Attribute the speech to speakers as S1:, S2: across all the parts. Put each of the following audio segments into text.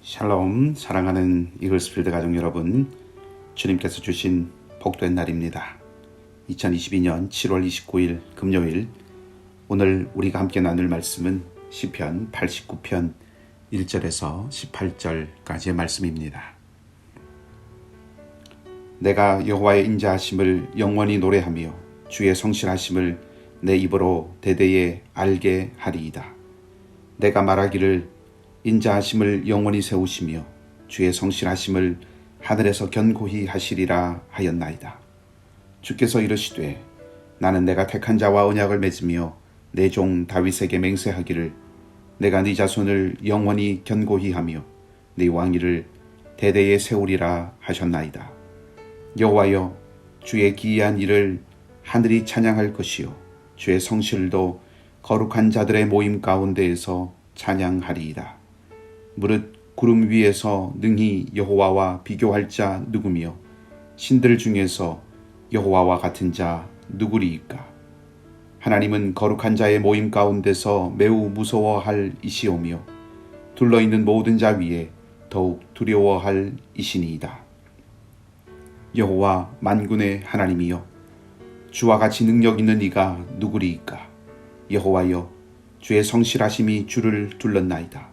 S1: 샬롬, 사랑하는 이글스필드 가족 여러분, 주님께서 주신 복된 날입니다. 2022년 7월 29일 금요일, 오늘 우리가 함께 나눌 말씀은 시편 89편 1절에서 18절까지의 말씀입니다. 내가 여호와의 인자하심을 영원히 노래하며 주의 성실하심을 내 입으로 대대에 알게 하리이다. 내가 말하기를 인자하심을 영원히 세우시며 주의 성실하심을 하늘에서 견고히 하시리라 하였나이다. 주께서 이르시되 나는 내가 택한 자와 언약을 맺으며 내 종 다윗에게 맹세하기를 내가 네 자손을 영원히 견고히 하며 네 왕위를 대대에 세우리라 하셨나이다. 여호와여, 주의 기이한 일을 하늘이 찬양할 것이요 주의 성실도 거룩한 자들의 모임 가운데에서 찬양하리이다. 무릇 구름 위에서 능히 여호와와 비교할 자 누구며 신들 중에서 여호와와 같은 자 누구리이까? 하나님은 거룩한 자의 모임 가운데서 매우 무서워할 이시오며 둘러있는 모든 자 위에 더욱 두려워할 이시니이다. 여호와 만군의 하나님이여, 주와 같이 능력 있는 이가 누구리이까? 여호와여, 주의 성실하심이 주를 둘렀나이다.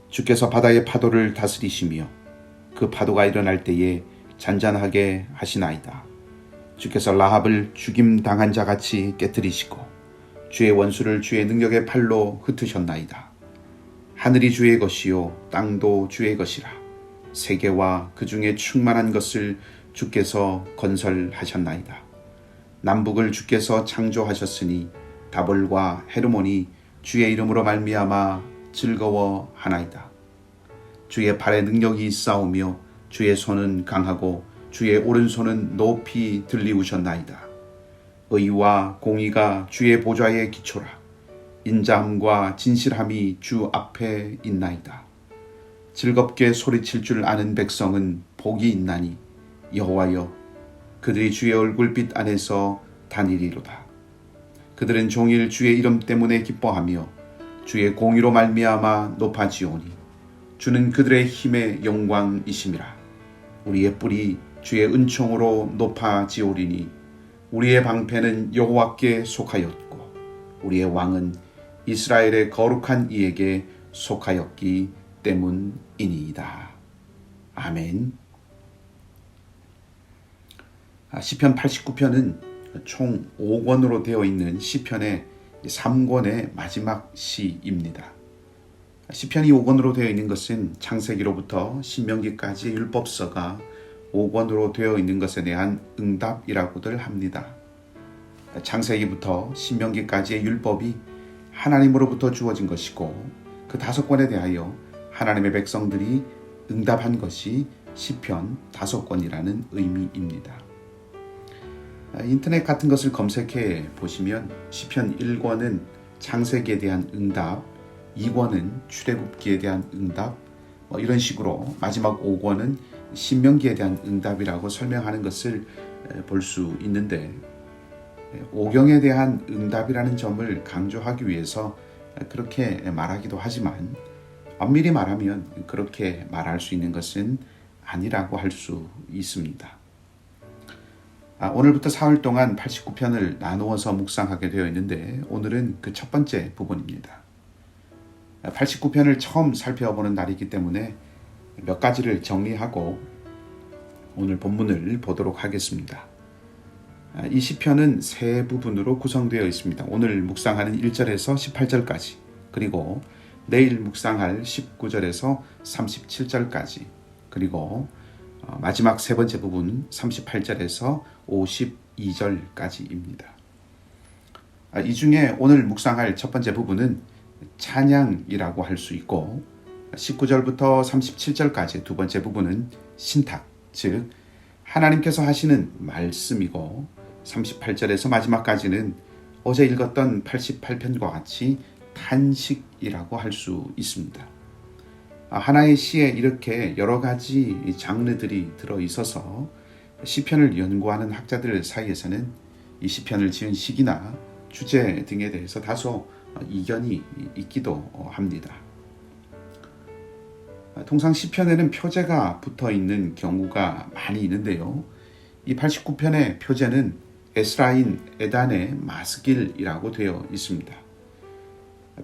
S1: 주께서 바다의 파도를 다스리시며 그 파도가 일어날 때에 잔잔하게 하시나이다. 주께서 라합을 죽임 당한 자같이 깨뜨리시고 주의 원수를 주의 능력의 팔로 흩으셨나이다. 하늘이 주의 것이요 땅도 주의 것이라. 세계와 그 중에 충만한 것을 주께서 건설하셨나이다. 남북을 주께서 창조하셨으니 다볼과 헤르몬이 주의 이름으로 말미암아 즐거워하나이다. 주의 발에 능력이 있사오며 주의 손은 강하고 주의 오른손은 높이 들리우셨나이다. 의와 공의가 주의 보좌의 기초라. 인자함과 진실함이 주 앞에 있나이다. 즐겁게 소리칠 줄 아는 백성은 복이 있나니 여호와여, 그들이 주의 얼굴빛 안에서 다니리로다. 그들은 종일 주의 이름 때문에 기뻐하며 주의 공의로 말미암아 높아지오니 주는 그들의 힘의 영광이심이라. 우리의 뿔이 주의 은총으로 높아지오리니 우리의 방패는 여호와께 속하였고 우리의 왕은 이스라엘의 거룩한 이에게 속하였기 때문이니이다. 아멘. 시편 89편은 총 5권으로 되어 있는 시편의 3권의 마지막 시입니다. 시편이 5권으로 되어 있는 것은 창세기로부터 신명기까지의 율법서가 5권으로 되어 있는 것에 대한 응답이라고들 합니다. 창세기부터 신명기까지의 율법이 하나님으로부터 주어진 것이고 그 5권에 대하여 하나님의 백성들이 응답한 것이 시편 5권이라는 의미입니다. 인터넷 같은 것을 검색해 보시면 시편 1권은 창세기에 대한 응답, 2권은 출애굽기에 대한 응답, 이런 식으로 마지막 5권은 신명기에 대한 응답이라고 설명하는 것을 볼 수 있는데, 오경에 대한 응답이라는 점을 강조하기 위해서 그렇게 말하기도 하지만 엄밀히 말하면 그렇게 말할 수 있는 것은 아니라고 할 수 있습니다. 오늘부터 사흘 동안 89편을 나누어서 묵상하게 되어 있는데 오늘은 그 첫 번째 부분입니다. 89편을 처음 살펴보는 날이기 때문에 몇 가지를 정리하고 오늘 본문을 보도록 하겠습니다. 이 시편은 세 부분으로 구성되어 있습니다. 오늘 묵상하는 1절에서 18절까지, 그리고 내일 묵상할 19절에서 37절까지, 그리고 마지막 세 번째 부분 38절에서 52절까지입니다. 이 중에 오늘 묵상할 첫 번째 부분은 찬양이라고 할 수 있고 19절부터 37절까지 두 번째 부분은 신탁, 즉 하나님께서 하시는 말씀이고 38절에서 마지막까지는 어제 읽었던 88편과 같이 탄식이라고 할 수 있습니다. 하나의 시에 이렇게 여러 가지 장르들이 들어있어서 시편을 연구하는 학자들 사이에서는 이 시편을 지은 시기나 주제 등에 대해서 다소 이견이 있기도 합니다. 통상 시편에는 표제가 붙어 있는 경우가 많이 있는데요. 이 89편의 표제는 에스라인 에단의 마스길이라고 되어 있습니다.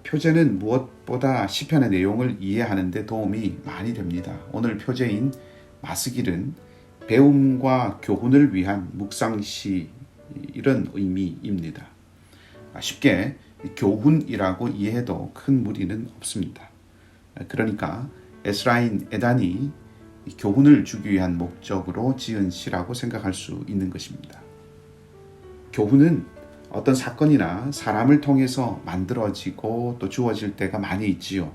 S1: 표제는 무엇보다 시편의 내용을 이해하는 데 도움이 많이 됩니다. 오늘 표제인 마스길은 배움과 교훈을 위한 묵상시 이런 의미입니다. 쉽게 교훈이라고 이해해도 큰 무리는 없습니다. 그러니까 에스라인 에단이 교훈을 주기 위한 목적으로 지은 시라고 생각할 수 있는 것입니다. 교훈은 어떤 사건이나 사람을 통해서 만들어지고 또 주어질 때가 많이 있지요.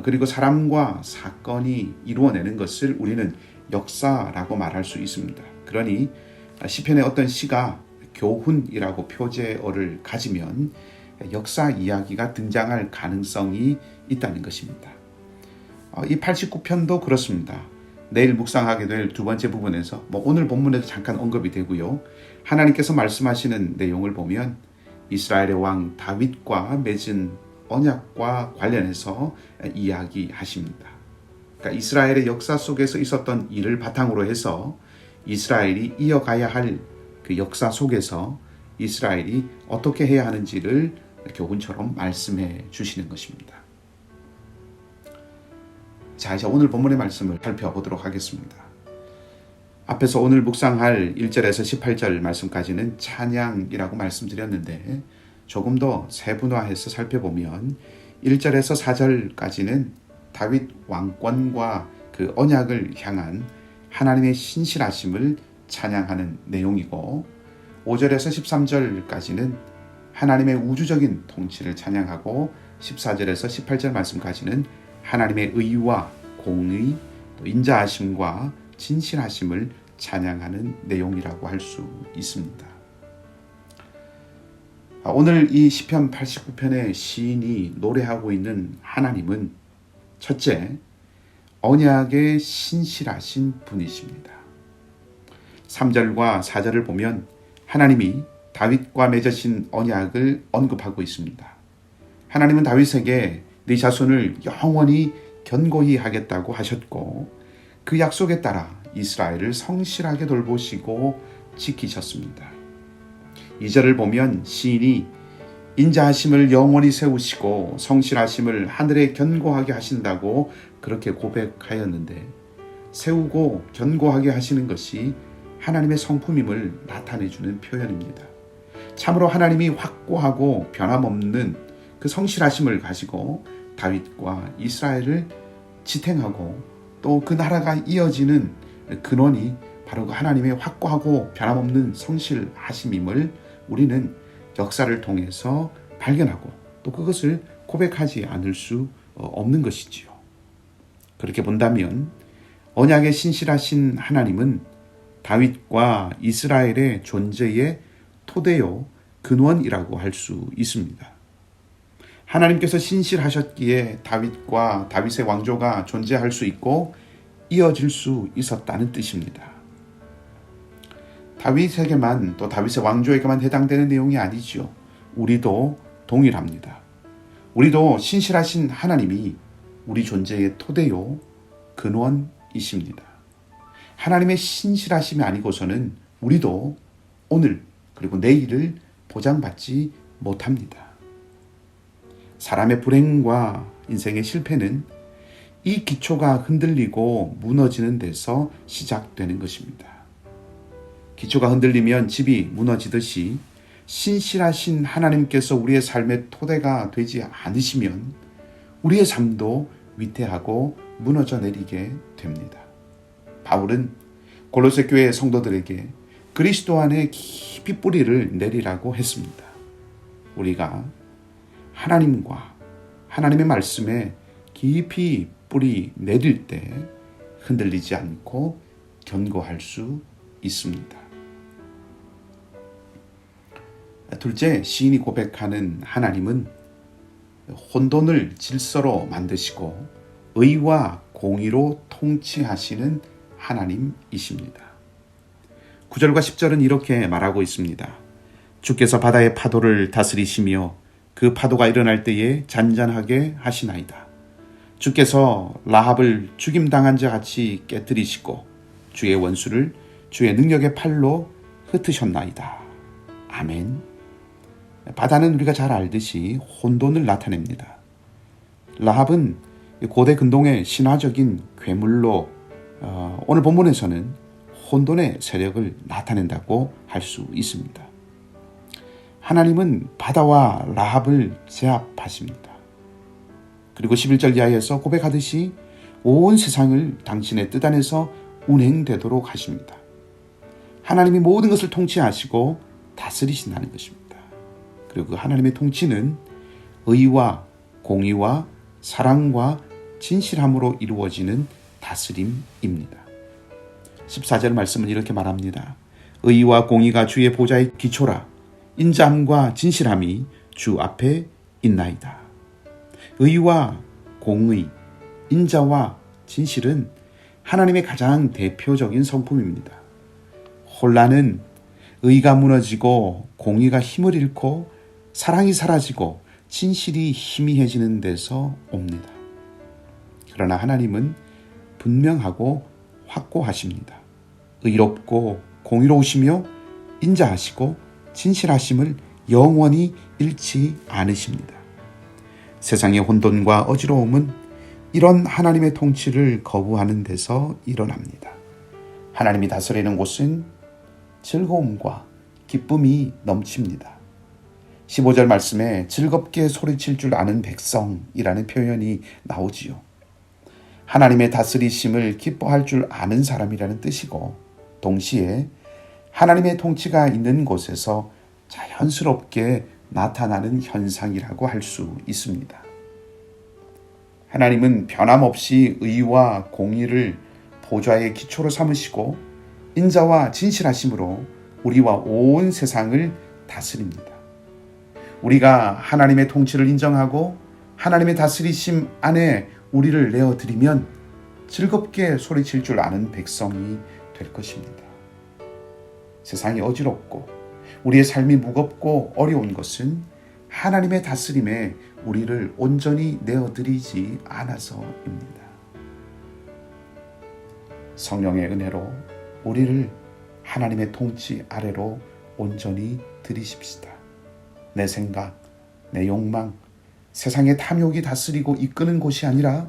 S1: 그리고 사람과 사건이 이루어내는 것을 우리는 역사라고 말할 수 있습니다. 그러니 시편의 어떤 시가 교훈이라고 표제어를 가지면 역사 이야기가 등장할 가능성이 있다는 것입니다. 이 89편도 그렇습니다. 내일 묵상하게 될 두 번째 부분에서 오늘 본문에도 잠깐 언급이 되고요. 하나님께서 말씀하시는 내용을 보면 이스라엘의 왕 다윗과 맺은 언약과 관련해서 이야기하십니다. 그러니까 이스라엘의 역사 속에서 있었던 일을 바탕으로 해서 이스라엘이 이어가야 할 그 역사 속에서 이스라엘이 어떻게 해야 하는지를 교훈처럼 말씀해 주시는 것입니다. 자, 이제 오늘 본문의 말씀을 살펴보도록 하겠습니다. 앞에서 오늘 묵상할 1절에서 18절 말씀까지는 찬양이라고 말씀드렸는데 조금 더 세분화해서 살펴보면 1절에서 4절까지는 다윗 왕권과 그 언약을 향한 하나님의 신실하심을 찬양하는 내용이고 5절에서 13절까지는 하나님의 우주적인 통치를 찬양하고 14절에서 18절 말씀까지는 하나님의 의와 공의, 또 인자하심과 진실하심을 찬양하는 내용이라고 할 수 있습니다. 오늘 이 시편 89편의 시인이 노래하고 있는 하나님은 첫째, 언약의 신실하신 분이십니다. 3절과 4절을 보면 하나님이 다윗과 맺으신 언약을 언급하고 있습니다. 하나님은 다윗에게 네 자손을 영원히 견고히 하겠다고 하셨고 그 약속에 따라 이스라엘을 성실하게 돌보시고 지키셨습니다. 2절을 보면 시인이 인자하심을 영원히 세우시고 성실하심을 하늘에 견고하게 하신다고 그렇게 고백하였는데 세우고 견고하게 하시는 것이 하나님의 성품임을 나타내주는 표현입니다. 참으로 하나님이 확고하고 변함없는 그 성실하심을 가지고 다윗과 이스라엘을 지탱하고 또 그 나라가 이어지는 근원이 바로 그 하나님의 확고하고 변함없는 성실하심임을 우리는 역사를 통해서 발견하고 또 그것을 고백하지 않을 수 없는 것이지요. 그렇게 본다면 언약의 신실하신 하나님은 다윗과 이스라엘의 존재의 토대요 근원이라고 할 수 있습니다. 하나님께서 신실하셨기에 다윗과 다윗의 왕조가 존재할 수 있고 이어질 수 있었다는 뜻입니다. 다윗에게만 또 다윗의 왕조에게만 해당되는 내용이 아니죠. 우리도 동일합니다. 우리도 신실하신 하나님이 우리 존재의 토대요 근원이십니다. 하나님의 신실하심이 아니고서는 우리도 오늘 그리고 내일을 보장받지 못합니다. 사람의 불행과 인생의 실패는 이 기초가 흔들리고 무너지는 데서 시작되는 것입니다. 기초가 흔들리면 집이 무너지듯이 신실하신 하나님께서 우리의 삶의 토대가 되지 않으시면 우리의 삶도 위태하고 무너져 내리게 됩니다. 바울은 골로새 교회 성도들에게 그리스도 안에 깊이 뿌리를 내리라고 했습니다. 우리가 하나님과 하나님의 말씀에 깊이 뿌리 내릴 때 흔들리지 않고 견고할 수 있습니다. 둘째, 시인이 고백하는 하나님은 혼돈을 질서로 만드시고 의와 공의로 통치하시는 하나님이십니다. 9절과 10절은 이렇게 말하고 있습니다. 주께서 바다의 파도를 다스리시며 그 파도가 일어날 때에 잔잔하게 하시나이다. 주께서 라합을 죽임당한 자 같이 깨뜨리시고 주의 원수를 주의 능력의 팔로 흩으셨나이다. 아멘. 바다는 우리가 잘 알듯이 혼돈을 나타냅니다. 라합은 고대 근동의 신화적인 괴물로 오늘 본문에서는 혼돈의 세력을 나타낸다고 할 수 있습니다. 하나님은 바다와 라합을 제압하십니다. 그리고 11절 이하에서 고백하듯이 온 세상을 당신의 뜻 안에서 운행되도록 하십니다. 하나님이 모든 것을 통치하시고 다스리신다는 것입니다. 그리고 그 하나님의 통치는 의와 공의와 사랑과 진실함으로 이루어지는 다스림입니다. 14절 말씀은 이렇게 말합니다. 의와 공의가 주의 보좌의 기초라. 인자함과 진실함이 주 앞에 있나이다. 의와 공의, 인자와 진실은 하나님의 가장 대표적인 성품입니다. 혼란은 의가 무너지고 공의가 힘을 잃고 사랑이 사라지고 진실이 희미해지는 데서 옵니다. 그러나 하나님은 분명하고 확고하십니다. 의롭고 공의로우시며 인자하시고 진실하심을 영원히 잃지 않으십니다. 세상의 혼돈과 어지러움은 이런 하나님의 통치를 거부하는 데서 일어납니다. 하나님이 다스리는 곳은 즐거움과 기쁨이 넘칩니다. 15절 말씀에 즐겁게 소리칠 줄 아는 백성이라는 표현이 나오지요. 하나님의 다스리심을 기뻐할 줄 아는 사람이라는 뜻이고 동시에 하나님의 통치가 있는 곳에서 자연스럽게 나타나는 현상이라고 할 수 있습니다. 하나님은 변함없이 의와 공의를 보좌의 기초로 삼으시고 인자와 진실하심으로 우리와 온 세상을 다스립니다. 우리가 하나님의 통치를 인정하고 하나님의 다스리심 안에 우리를 내어드리면 즐겁게 소리칠 줄 아는 백성이 될 것입니다. 세상이 어지럽고 우리의 삶이 무겁고 어려운 것은 하나님의 다스림에 우리를 온전히 내어드리지 않아서입니다. 성령의 은혜로 우리를 하나님의 통치 아래로 온전히 들이십시다. 내 생각, 내 욕망, 세상의 탐욕이 다스리고 이끄는 곳이 아니라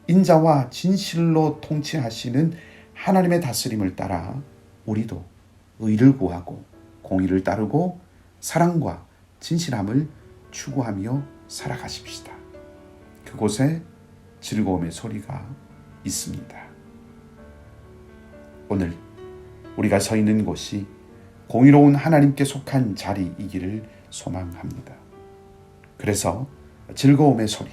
S1: 인자와 진실로 통치하시는 하나님의 다스림을 따라 우리도 의를 구하고 공의를 따르고 사랑과 진실함을 추구하며 살아가십시다. 그곳에 즐거움의 소리가 있습니다. 오늘 우리가 서 있는 곳이 공의로운 하나님께 속한 자리이기를 소망합니다. 그래서 즐거움의 소리,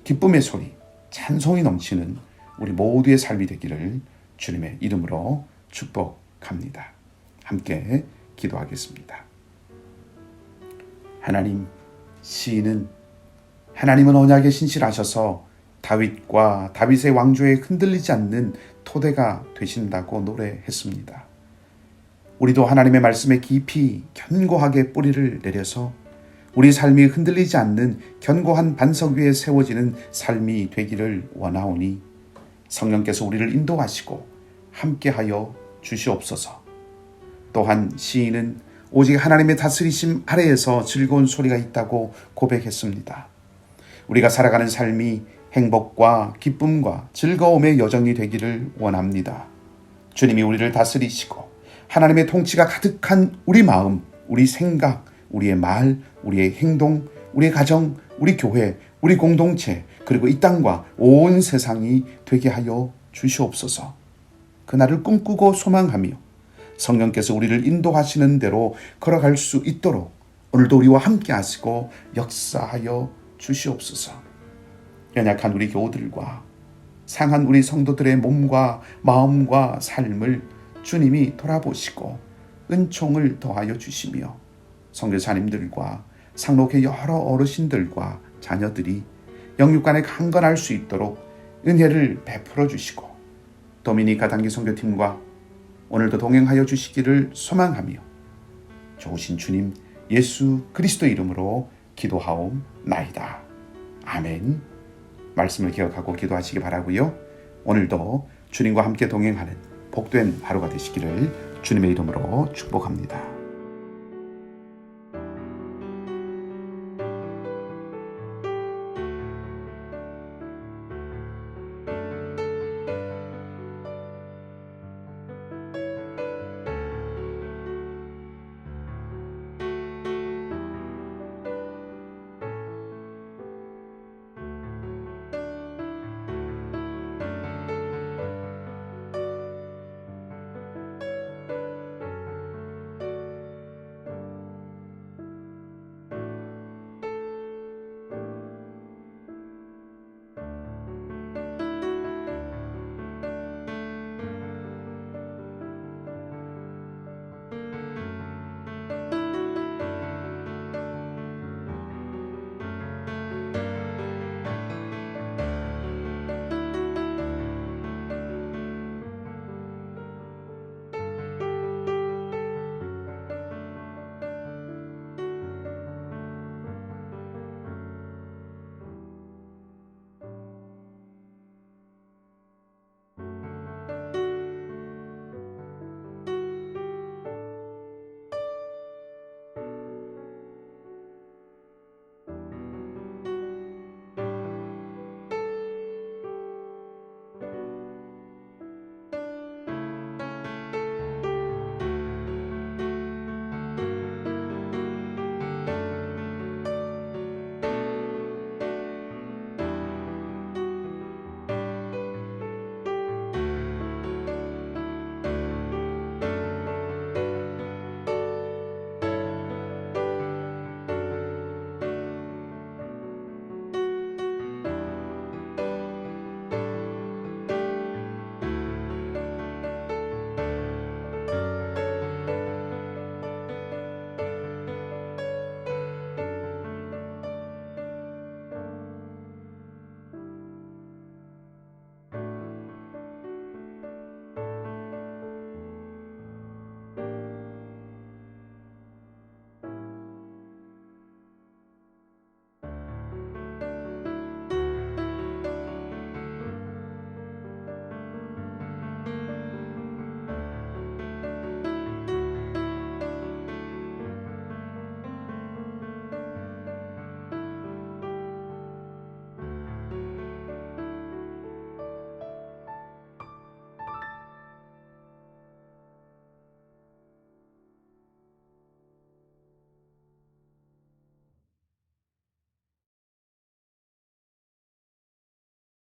S1: 기쁨의 소리, 찬송이 넘치는 우리 모두의 삶이 되기를 주님의 이름으로 축복합니다. 함께 기도하겠습니다. 하나님, 시인은 하나님은 언약에 신실하셔서 다윗과 다윗의 왕조에 흔들리지 않는 토대가 되신다고 노래했습니다. 우리도 하나님의 말씀에 깊이 견고하게 뿌리를 내려서 우리 삶이 흔들리지 않는 견고한 반석 위에 세워지는 삶이 되기를 원하오니 성령께서 우리를 인도하시고 함께하여 주시옵소서. 또한 시인은 오직 하나님의 다스리심 아래에서 즐거운 소리가 있다고 고백했습니다. 우리가 살아가는 삶이 행복과 기쁨과 즐거움의 여정이 되기를 원합니다. 주님이 우리를 다스리시고 하나님의 통치가 가득한 우리 마음, 우리 생각, 우리의 말, 우리의 행동, 우리의 가정, 우리 교회, 우리 공동체, 그리고 이 땅과 온 세상이 되게 하여 주시옵소서. 그날을 꿈꾸고 소망하며 성령께서 우리를 인도하시는 대로 걸어갈 수 있도록 오늘도 우리와 함께 하시고 역사하여 주시옵소서. 연약한 우리 교우들과 상한 우리 성도들의 몸과 마음과 삶을 주님이 돌아보시고 은총을 더하여 주시며 선교사님들과 상록의 여러 어르신들과 자녀들이 영육간에 강건할 수 있도록 은혜를 베풀어 주시고 도미니카 단기 선교팀과 오늘도 동행하여 주시기를 소망하며 좋으신 주님 예수 그리스도 이름으로 기도하옵나이다. 아멘. 말씀을 기억하고 기도하시기 바라고요. 오늘도 주님과 함께 동행하는 복된 하루가 되시기를 주님의 이름으로 축복합니다.